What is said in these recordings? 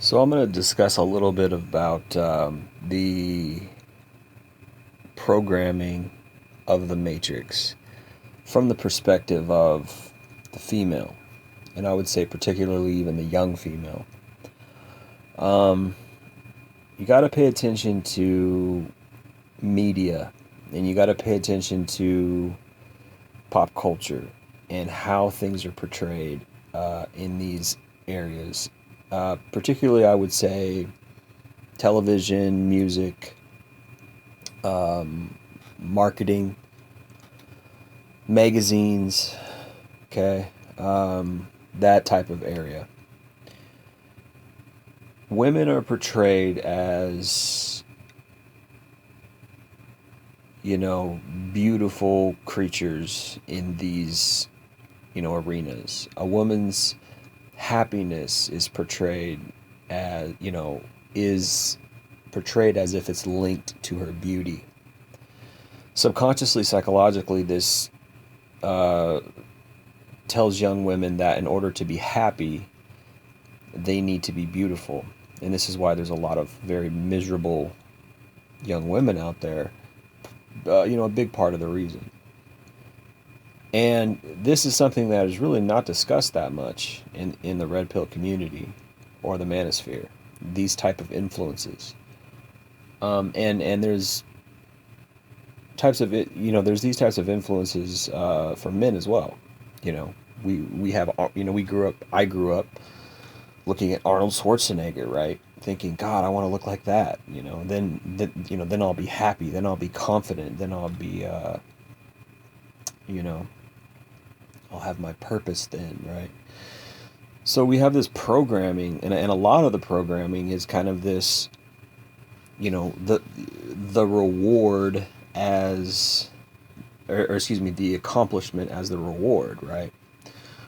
So I'm going to discuss a little bit about the programming of the Matrix from the perspective of the female, and I would say particularly even the young female. Um, you got to pay attention to media, and you got to pay attention to pop culture and how things are portrayed in these areas. Particularly, I would say television, music, marketing, magazines, okay, that type of area. Women are portrayed as, beautiful creatures in these, arenas. A woman's happiness is portrayed as, is portrayed as if it's linked to her beauty. Subconsciously, psychologically, this uh, tells young women that in order to be happy, they need to be beautiful. And this is why there's a lot of very miserable young women out there. A big part of the reason. And this is something that is really not discussed that much in the red pill community or the manosphere. These type of influences. And there's types of it. There's these types of influences for men as well. We have. We grew up. I grew up looking at Arnold Schwarzenegger, right? Thinking, God, I want to look like that. Then I'll be happy. Then I'll be confident. Then I'll be, you know, I'll have my purpose. Then, right? So we have this programming, and a lot of the programming is kind of this, the reward as, or excuse me, the accomplishment as the reward, right?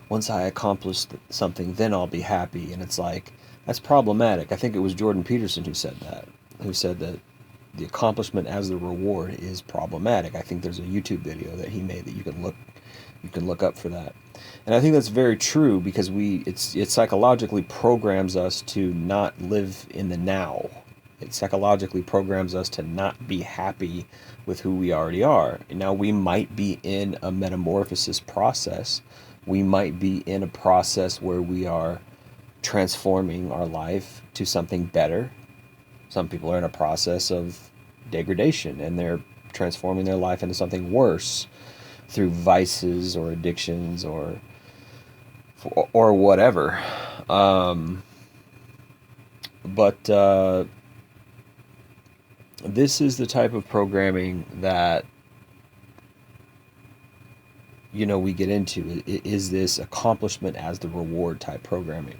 Once I accomplish something, then I'll be happy. And it's like, that's problematic. I think it was Jordan Peterson who said that, who said that the accomplishment as the reward is problematic. I think there's a YouTube video that he made that you can look up for that. And I think that's very true because it psychologically programs us to not live in the now. It psychologically programs us to not be happy with who we already are. And now we might be in a metamorphosis process. We might be in a process where we are transforming our life to something better. Some people are in a process of degradation and they're transforming their life into something worse through vices or addictions or whatever. Um, but this is the type of programming that we get into. Is this accomplishment as the reward type programming?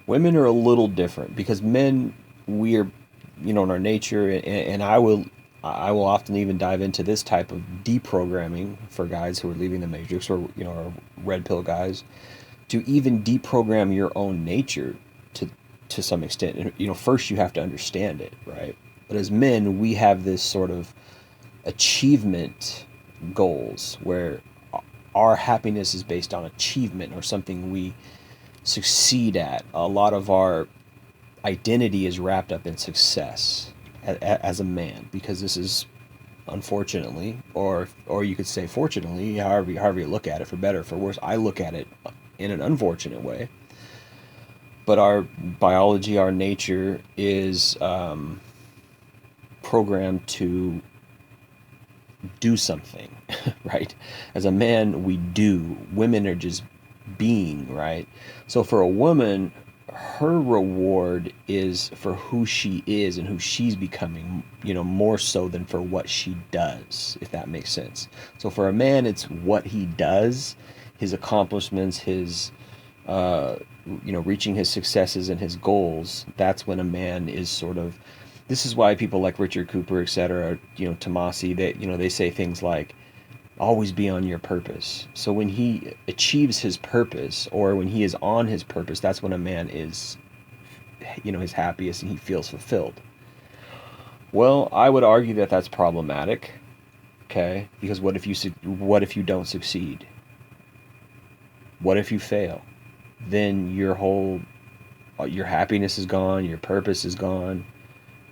Women are a little different because men, we are, in our nature, and I will often even dive into this type of deprogramming for guys who are leaving the matrix, or are red pill guys, to even deprogram your own nature to some extent. And first you have to understand it, right? But as men, we have this sort of achievement goals where our happiness is based on achievement or something we succeed at. A lot of our identity is wrapped up in success as a man, because this is, unfortunately, or you could say fortunately, however you look at it, for better or for worse. I look at it in an unfortunate way, but our biology, our nature is programmed to do something, right? As a man, we do. Women are just being, right? So for a woman, her reward is for who she is and who she's becoming, more so than for what she does, if that makes sense. So for a man, it's what he does, his accomplishments, his, uh, reaching his successes and his goals. That's when a man is sort of, this is why people like Richard Cooper, etc., Tomasi, they say things like, always be on your purpose. So when he achieves his purpose, or when he is on his purpose, that's when a man is, his happiest and he feels fulfilled. Well, I would argue that that's problematic. Okay, because what if you don't succeed? What if you fail? Then your whole your happiness is gone, your purpose is gone,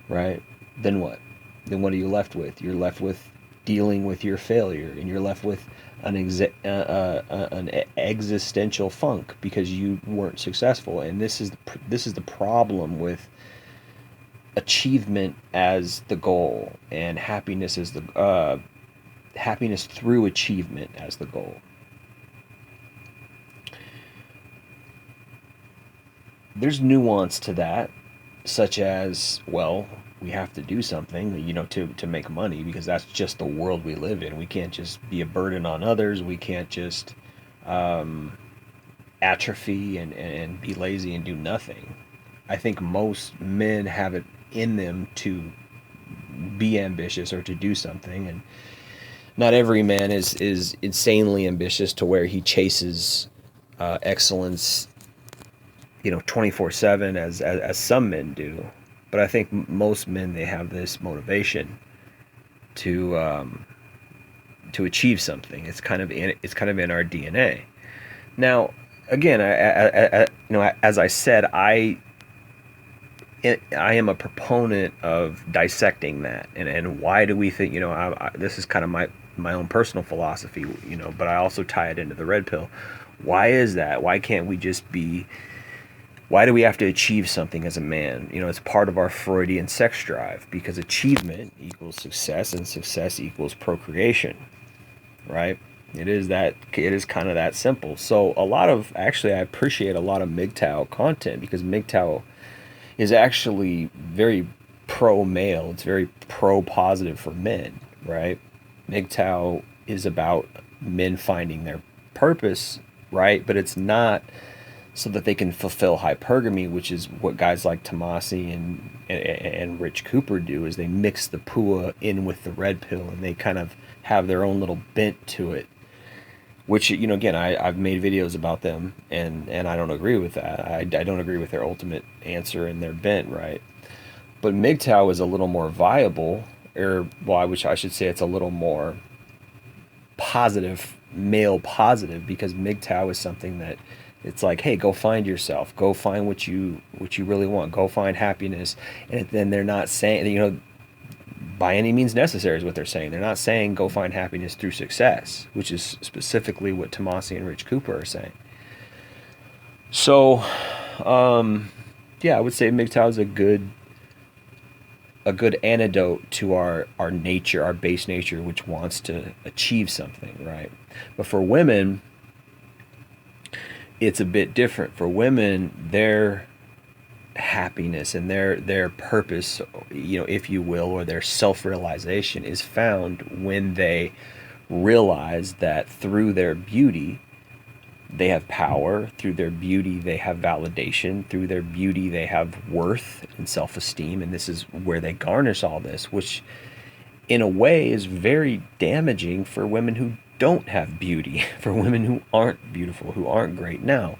right? Then what? Then what are you left with? You're left with dealing with your failure, and you're left with an existential funk because you weren't successful. And this is the problem with achievement as the goal, and happiness is the happiness through achievement as the goal. There's nuance to that, such as, well, we have to do something, to make money, because that's just the world we live in. We can't just be a burden on others. We can't just atrophy and be lazy and do nothing. I think most men have it in them to be ambitious or to do something, and not every man is insanely ambitious to where he chases excellence, 24/7 as some men do. But I think most men, they have this motivation to achieve something. It's kind of in our DNA. Now, again, as I said, I am a proponent of dissecting that, and why do we think, this is kind of my own personal philosophy, but I also tie it into the red pill. Why is that? Why do we have to achieve something as a man? It's part of our Freudian sex drive, because achievement equals success, and success equals procreation, right? It is kind of that simple. So I appreciate a lot of MGTOW content, because MGTOW is actually very pro-male. It's very pro-positive for men, right? MGTOW is about men finding their purpose, right? But it's not so that they can fulfill hypergamy, which is what guys like Tomasi and Rich Cooper do, is they mix the PUA in with the red pill, and they kind of have their own little bent to it, which, again, I've made videos about them, and I don't agree with that. I don't agree with their ultimate answer and their bent, right? But MGTOW is a little more viable, which I should say it's a little more positive, male positive, because MGTOW is something that it's like, hey, go find yourself, go find what you really want, go find happiness. And then they're not saying, by any means necessary is what they're saying. They're not saying go find happiness through success, which is specifically what Tomasi and Rich Cooper are saying. So, yeah, I would say MGTOW is a good antidote to our nature, our base nature, which wants to achieve something, right? But for women, it's a bit different. For women, their happiness and their purpose, if you will, or their self-realization is found when they realize that through their beauty they have power, through their beauty they have validation, through their beauty they have worth and self-esteem. And this is where they garnish all this, which in a way is very damaging for women who don't have beauty, for women who aren't beautiful, who aren't great. Now,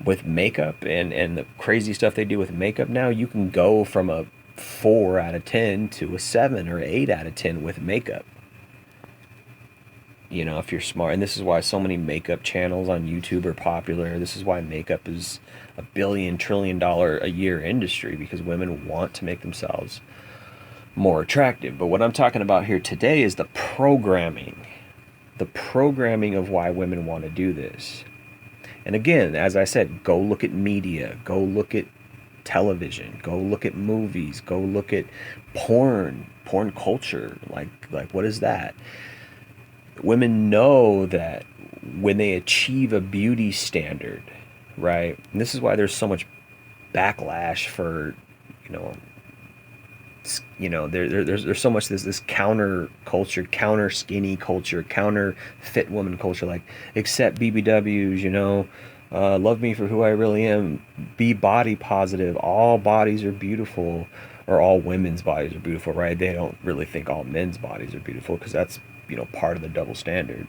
with makeup and the crazy stuff they do with makeup now, you can go from a 4 out of 10 to a 7 or 8 out of 10 with makeup. If you're smart. And this is why so many makeup channels on YouTube are popular. This is why makeup is a $1 trillion a year industry, because women want to make themselves more attractive. But what I'm talking about here today is the programming of why women want to do this. And again, as I said, go look at media, go look at television, go look at movies, go look at porn culture. Like what is that? Women know that when they achieve a beauty standard, right? And this is why there's so much backlash for, there's so much this counter culture, counter skinny culture, counter fit woman culture, like accept BBWs, love me for who I really am, be body positive, all bodies are beautiful, or all women's bodies are beautiful, right? They don't really think all men's bodies are beautiful, because that's, part of the double standard.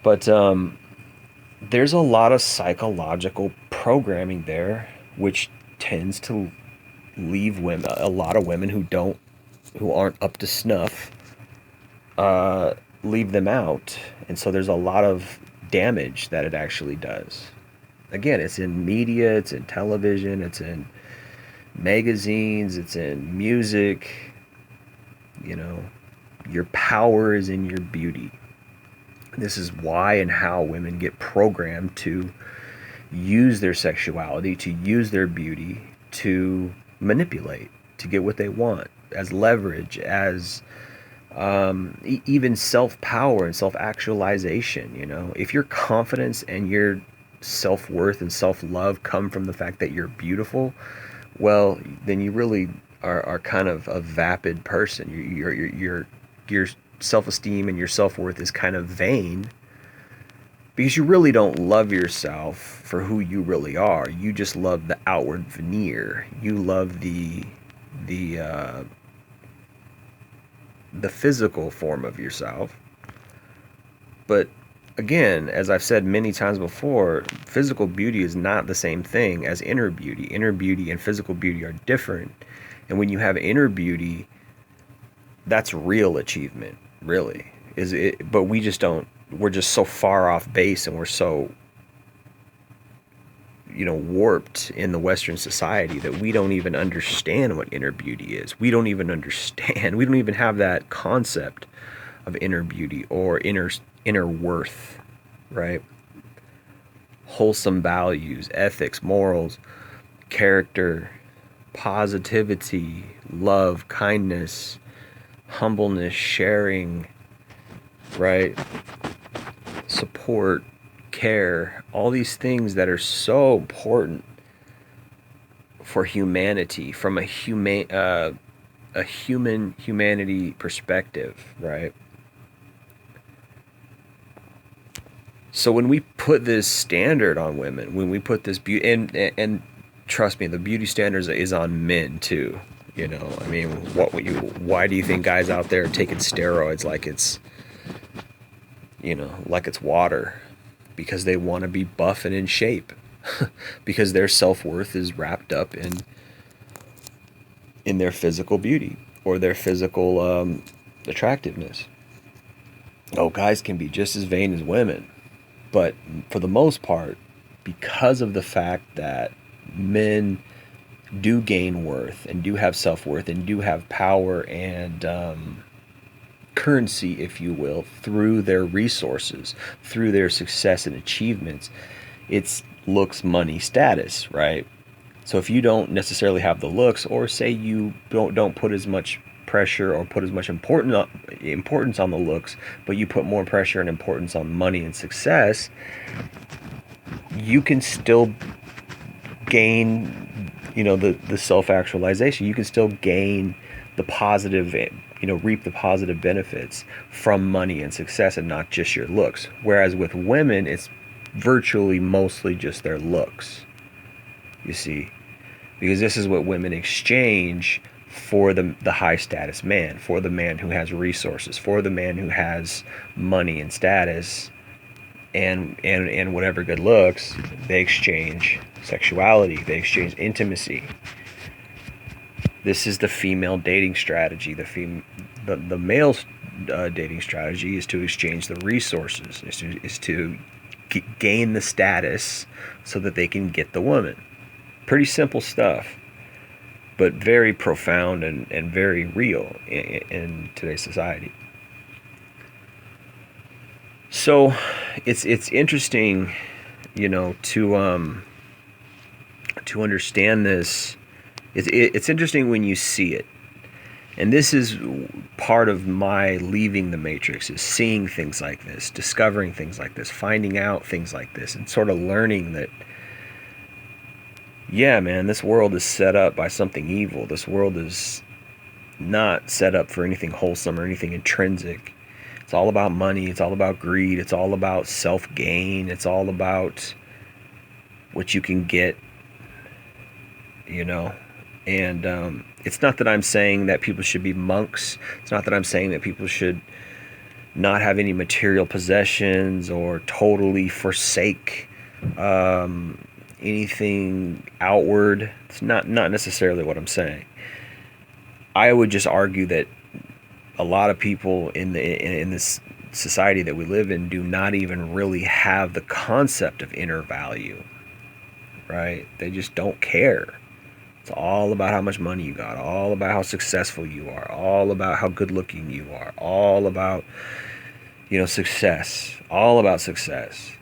But there's a lot of psychological programming there, which tends to leave a lot of women who aren't up to snuff, leave them out. And so there's a lot of damage that it actually does. Again, it's in media, it's in television, it's in magazines, it's in music. You know, your power is in your beauty. This is why and how women get programmed to use their sexuality, to use their beauty to manipulate, to get what they want, as leverage, as even self power and self actualization. You know, if your confidence and your self worth and self love come from the fact that you're beautiful, well, then you really are kind of a vapid person. Your self esteem and your self worth is kind of vain because you really don't love yourself for who you really are. You just love the outward veneer. You love the uh, the physical form of yourself. But again, as I've said many times before, physical beauty is not the same thing as inner beauty. Inner beauty and physical beauty are different. And when you have inner beauty, that's real achievement, really. Is it, but we just don't, we're just so far off base, and we're so, warped in the Western society that we don't even understand what inner beauty is. We don't even understand. We don't even have that concept of inner beauty or inner worth, right? Wholesome values, ethics, morals, character, positivity, love, kindness, humbleness, sharing, right? Support, care, all these things that are so important for humanity from a humanity perspective, right? So when we put this standard on women, when we put this beauty, and trust me, the beauty standards is on men too. I mean, why do you think guys out there are taking steroids like it's water? Because they want to be buff and in shape. Because their self-worth is wrapped up in their physical beauty or their physical attractiveness. Oh, guys can be just as vain as women. But for the most part, because of the fact that men do gain worth and do have self-worth and do have power and currency, if you will, through their resources, through their success and achievements, it's looks, money, status, right? So if you don't necessarily have the looks, or say you don't put as much pressure or put as much importance on the looks, but you put more pressure and importance on money and success, you can still gain, the self-actualization. You can still gain the positive, reap the positive benefits from money and success, and not just your looks. Whereas with women, it's virtually mostly just their looks, you see, because this is what women exchange for the high status man, for the man who has resources, for the man who has money and status and whatever good looks. They exchange sexuality, they exchange intimacy. This is the female dating strategy. The male dating strategy is to exchange the resources, is to gain the status so that they can get the woman. Pretty simple stuff, but very profound and very real in today's society. So it's interesting, to understand this. It's interesting when you see it. And this is part of my leaving the matrix, is seeing things like this, discovering things like this, finding out things like this, and sort of learning that, yeah, man, this world is set up by something evil. This world is not set up for anything wholesome or anything intrinsic. It's all about money. It's all about greed. It's all about self-gain. It's all about what you can get, And it's not that I'm saying that people should be monks. It's not that I'm saying that people should not have any material possessions or totally forsake anything outward. It's not necessarily what I'm saying. I would just argue that a lot of people in this society that we live in do not even really have the concept of inner value. right? They just don't care. It's all about how much money you got, all about how successful you are, all about how good looking you are, all about, success, all about success,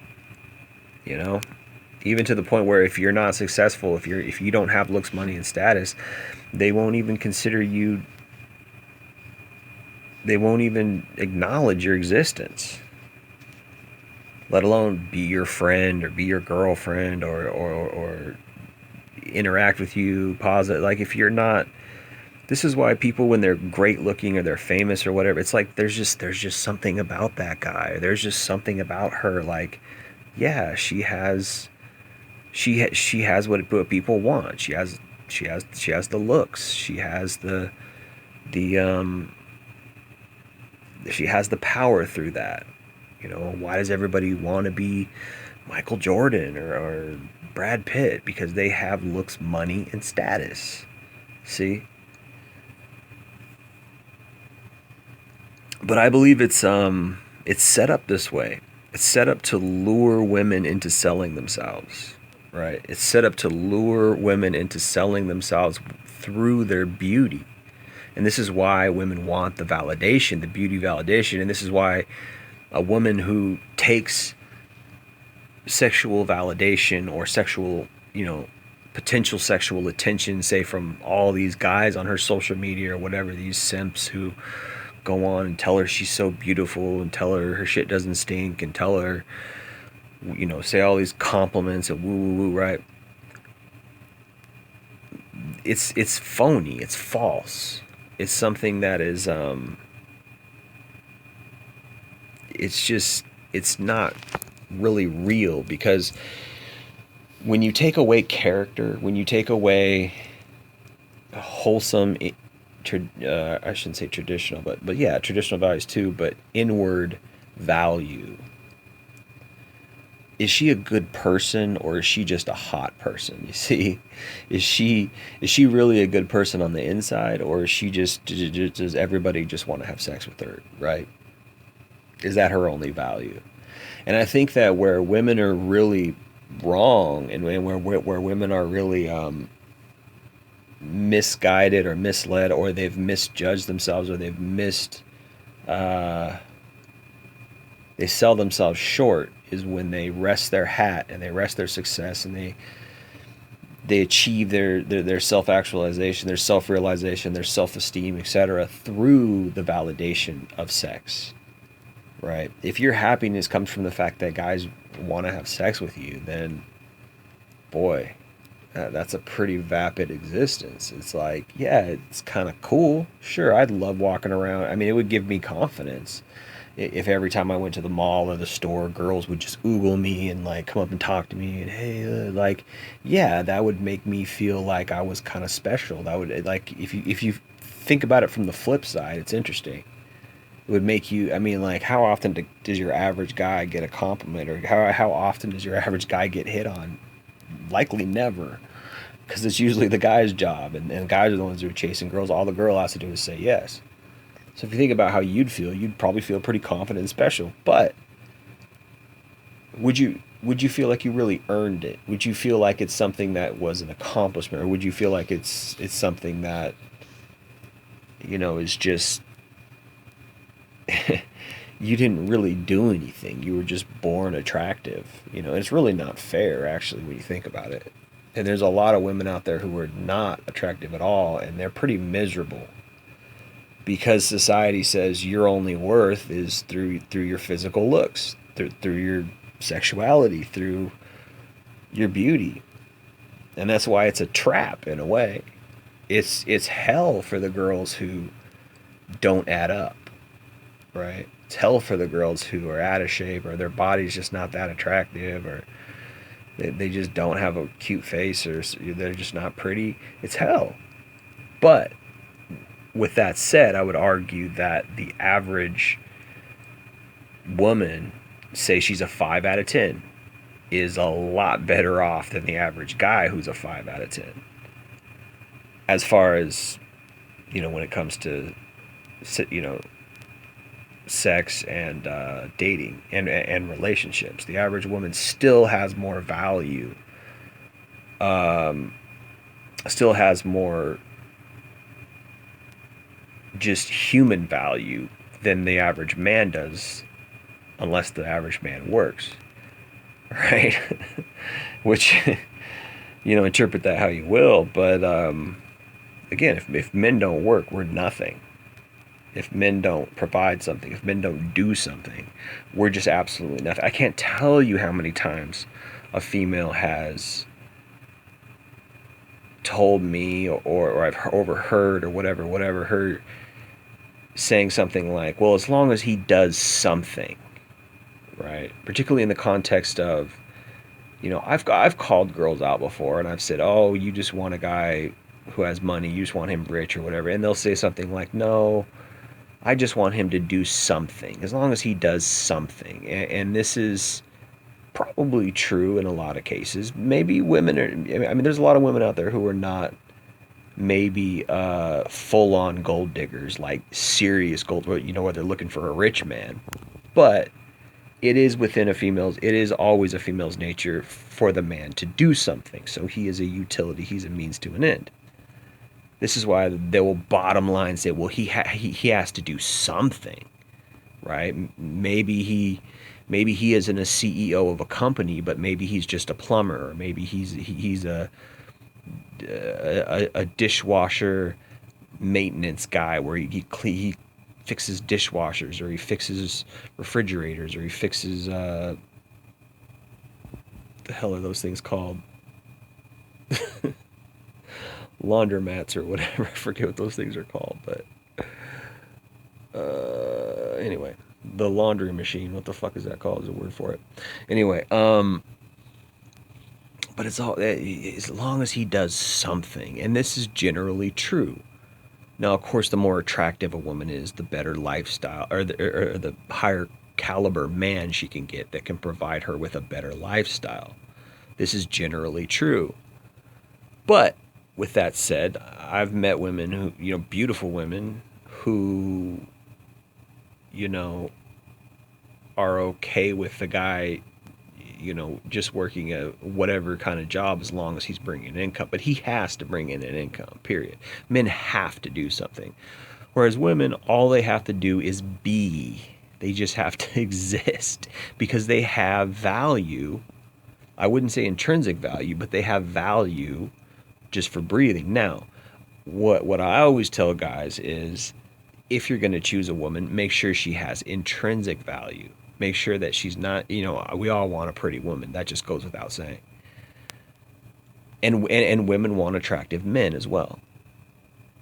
you know? Even to the point where if you're not successful, if you don't have looks, money, and status, they won't even consider you, they won't even acknowledge your existence, let alone be your friend or be your girlfriend or interact with you positive. Like, if you're not, this is why people, when they're great looking or they're famous or whatever, it's like there's just something about that guy. There's just something about her. Like, yeah, she has what people want. She has the looks. The she has the power through that. Why does everybody want to be Michael Jordan or Brad Pitt? Because they have looks, money, and status. See? But I believe it's set up this way. It's set up to lure women into selling themselves, right? It's set up to lure women into selling themselves through their beauty. And this is why women want the validation, the beauty validation. And this is why a woman who takes sexual validation or sexual, potential sexual attention, say from all these guys on her social media or whatever, these simps who go on and tell her she's so beautiful and tell her shit doesn't stink and tell her, say all these compliments and woo woo woo, right? It's phony. It's false. It's something that is it's not really real, because when you take away character, when you take away wholesome, I shouldn't say traditional, but yeah, traditional values too, but inward value. Is she a good person, or is she just a hot person? You see, is she really a good person on the inside, or is she just, does everybody just want to have sex with her, right? Is that her only value? And I think that where women are really wrong, and where women are really misguided or misled, or they've misjudged themselves, or uh, they sell themselves short, is when they rest their hat and they rest their success, and they achieve their self-actualization, their self-realization, their self-esteem, etc., through the validation of sex, right? If your happiness comes from the fact that guys want to have sex with you, then boy, that's a pretty vapid existence. It's like, yeah, it's kind of cool. Sure, I'd love walking around. I mean, it would give me confidence if every time I went to the mall or the store, girls would just oogle me and like come up and talk to me and hey, like, yeah, that would make me feel like I was kind of special. That would, like, if you think about it from the flip side, it's interesting. It would make you. I mean, like, how often does your average guy get a compliment, or how often does your average guy get hit on? Likely never, because it's usually the guy's job, and guys are the ones who are chasing girls. All the girl has to do is say yes. So if you think about how you'd probably feel pretty confident and special. But would you feel like you really earned it? Would you feel like it's something that was an accomplishment, or would you feel like it's something that is just you didn't really do anything. You were just born attractive. It's really not fair, actually, when you think about it. And there's a lot of women out there who are not attractive at all, and they're pretty miserable, because society says your only worth is through your physical looks, through your sexuality, through your beauty. And that's why it's a trap in a way. It's hell for the girls who don't add up, right? It's hell for the girls who are out of shape, or their body's just not that attractive, or they just don't have a cute face, or they're just not pretty. It's hell. But with that said, I would argue that the average woman, say she's a 5 out of 10, is a lot better off than the average guy who's a 5 out of 10. As far as, when it comes to, sex and dating and relationships, the average woman still has more value still has more just human value than the average man does, unless the average man works, right? Which, interpret that how you will, but again, if men don't work, we're nothing. If men don't provide something, if men don't do something, we're just absolutely nothing. I can't tell you how many times a female has told me, or I've overheard, or whatever, her saying something like, well, as long as he does something, right? Particularly in the context of, I've called girls out before, and I've said, oh, you just want a guy who has money, you just want him rich or whatever. And they'll say something like, no, I just want him to do something, as long as he does something. And this is probably true in a lot of cases. Maybe women are, I mean, there's a lot of women out there who are not maybe full on gold diggers, like serious gold, where they're looking for a rich man. But it is it is always a female's nature for the man to do something. So he is a utility, he's a means to an end. This is why they will bottom line say, well, he has to do something, right? Maybe he isn't a CEO of a company, but maybe he's just a plumber, or maybe he's a dishwasher maintenance guy, where he fixes dishwashers, or he fixes refrigerators, or he fixes the hell are those things called? Laundromats or whatever. I forget what those things are called, but anyway, the laundry machine. What the fuck is that called? Is a word for it. Anyway, but it's all, as long as he does something, and this is generally true. Now, of course, the more attractive a woman is, the better lifestyle, or the higher caliber man she can get that can provide her with a better lifestyle. This is generally true. But with that said, I've met women who, beautiful women who, are okay with the guy, just working a whatever kind of job, as long as he's bringing an income. But he has to bring in an income, period. Men have to do something. Whereas women, all they have to do is be. They just have to exist, because they have value. I wouldn't say intrinsic value, but they have value just for breathing. Now, what I always tell guys is, if you're going to choose a woman, make sure she has intrinsic value. Make sure that she's not, we all want a pretty woman. That just goes without saying. And women want attractive men as well,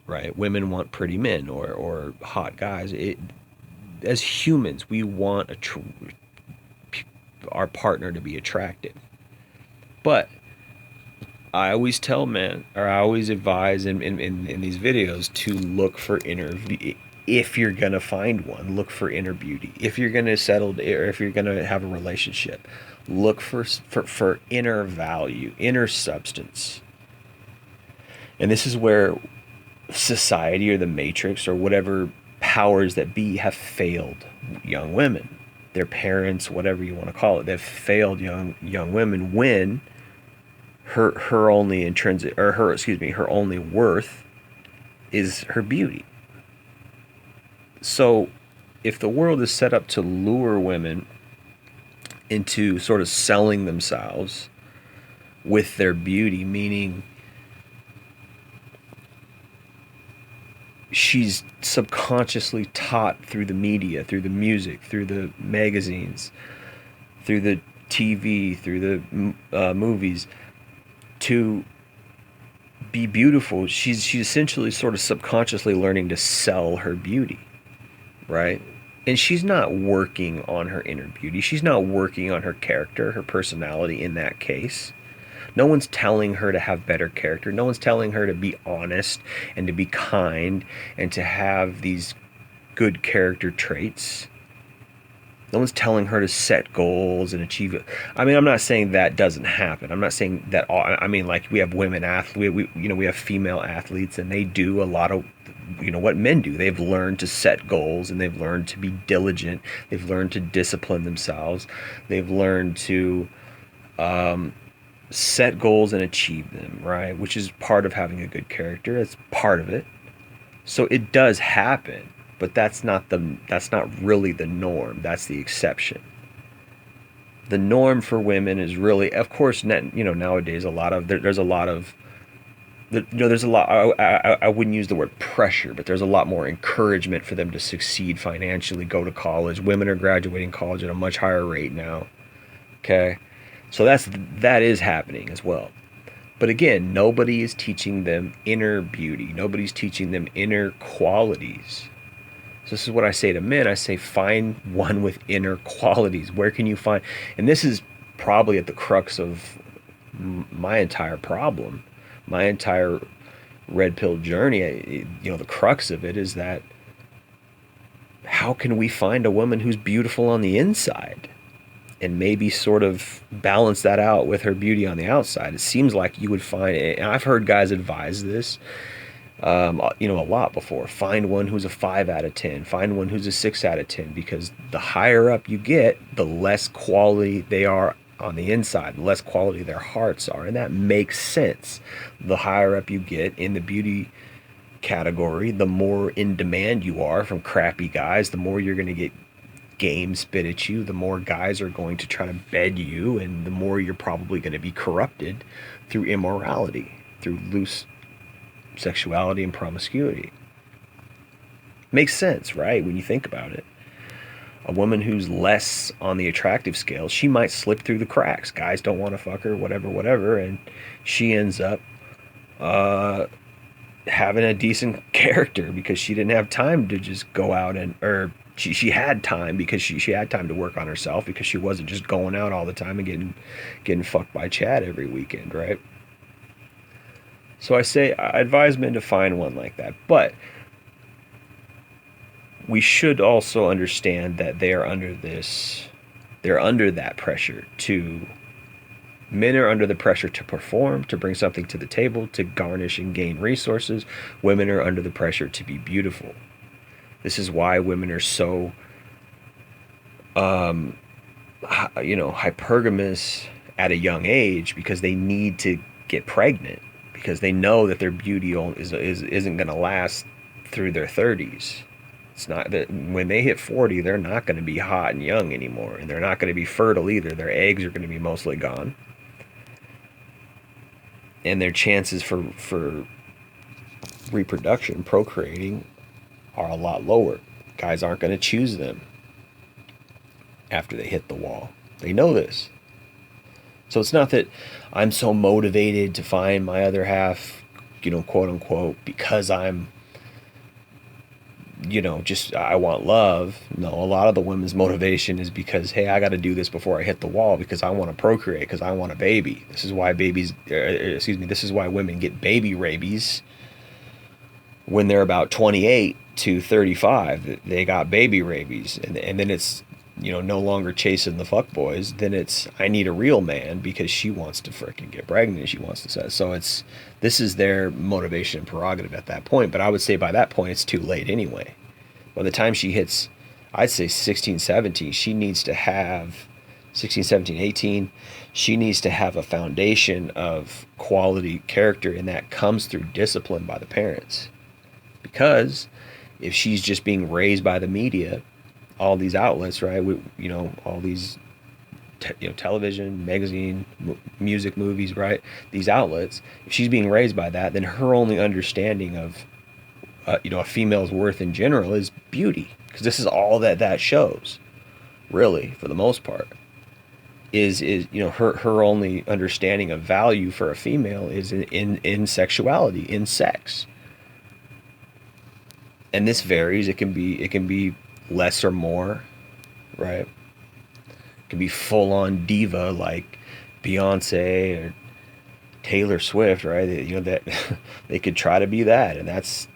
right? Women want pretty men, or hot guys. As humans, we want our partner to be attractive. But I always tell men, or I always advise in these videos, to look for if you're going to find one, look for inner beauty. If you're going to settle, or if you're going to have a relationship, look for inner value, inner substance. And this is where society, or the matrix, or whatever powers that be, have failed young women. Their parents, whatever you want to call it, they've failed young women when her only intrinsic, or her only worth is her beauty. So if the world is set up to lure women into sort of selling themselves with their beauty, meaning she's subconsciously taught through the media, through the music, through the magazines, through the TV, through the movies, to be beautiful. She's essentially sort of subconsciously learning to sell her beauty, right? And she's not working on her inner beauty. She's not working on her character, her personality in that case. No one's telling her to have better character. No one's telling her to be honest and to be kind and to have these good character traits. No one's telling her to set goals and achieve it. I mean, I'm not saying that doesn't happen. I'm not saying that all, I mean, like, we have women athletes, we have female athletes, and they do a lot of, what men do. They've learned to set goals, and they've learned to be diligent. They've learned to discipline themselves. They've learned to set goals and achieve them, right? Which is part of having a good character. It's part of it. So it does happen, but that's not really the norm. That's the exception. The norm for women is really, of course, nowadays there's a lot of there's a lot. I wouldn't use the word pressure, but there's a lot more encouragement for them to succeed financially, go to college. Women are graduating college at a much higher rate now. Okay, so that is happening as well. But again, nobody is teaching them inner beauty. Nobody's teaching them inner qualities. So this is what I say to men. I say, find one with inner qualities. Where can you find? And this is probably at the crux of my entire problem, my entire red pill journey. The crux of it is that how can we find a woman who's beautiful on the inside? And maybe sort of balance that out with her beauty on the outside. It seems like you would find, and I've heard guys advise this, a lot before. Find one who's a 5 out of 10. Find one who's a 6 out of 10, because the higher up you get, the less quality they are on the inside, the less quality their hearts are. And that makes sense. The higher up you get in the beauty category, the more in demand you are from crappy guys, the more you're going to get game spit at you, the more guys are going to try to bed you, and the more you're probably going to be corrupted through immorality, through loose sexuality and promiscuity. Makes sense, right? When you think about it. A woman who's less on the attractive scale, she might slip through the cracks. Guys don't want to fuck her, whatever, and she ends up having a decent character because she didn't have time to just go out or she had time because she had time to work on herself, because she wasn't just going out all the time and getting fucked by Chad every weekend, right? So I advise men to find one like that, but we should also understand that they're under that pressure to. Men are under the pressure to perform, to bring something to the table, to garnish and gain resources. Women are under the pressure to be beautiful. This is why women are so, hypergamous at a young age, because they need to get pregnant, because they know that their beauty isn't going to last through their 30s. It's not that when they hit 40, they're not going to be hot and young anymore, and they're not going to be fertile either. Their eggs are going to be mostly gone, and their chances for reproduction, procreating, are a lot lower. Guys aren't going to choose them after they hit the wall. They know this. So it's not that I'm so motivated to find my other half, quote unquote, because I'm, I want love. No, a lot of the women's motivation is because, hey, I got to do this before I hit the wall, because I want to procreate, because I want a baby. This is why this is why women get baby rabies when they're about 28 to 35. They got baby rabies, and then it's no longer chasing the fuck boys. Then it's, I need a real man, because she wants to frickin' get pregnant, she wants to say. So this is their motivation and prerogative at that point. But I would say by that point it's too late anyway. By the time she hits, I'd say 16, 17, she needs to have 16, 17, 18, she needs to have a foundation of quality character, and that comes through discipline by the parents. Because if she's just being raised by the media, all these outlets, right? All these, television, magazine, music, movies, right? These outlets. If she's being raised by that, then her only understanding of, a female's worth in general is beauty, because this is all that shows, really, for the most part. Is her only understanding of value for a female is in sexuality, in sex. And this varies. It can be less or more, right? It can be full on diva like Beyonce or Taylor Swift, right? That they could try to be that, and that's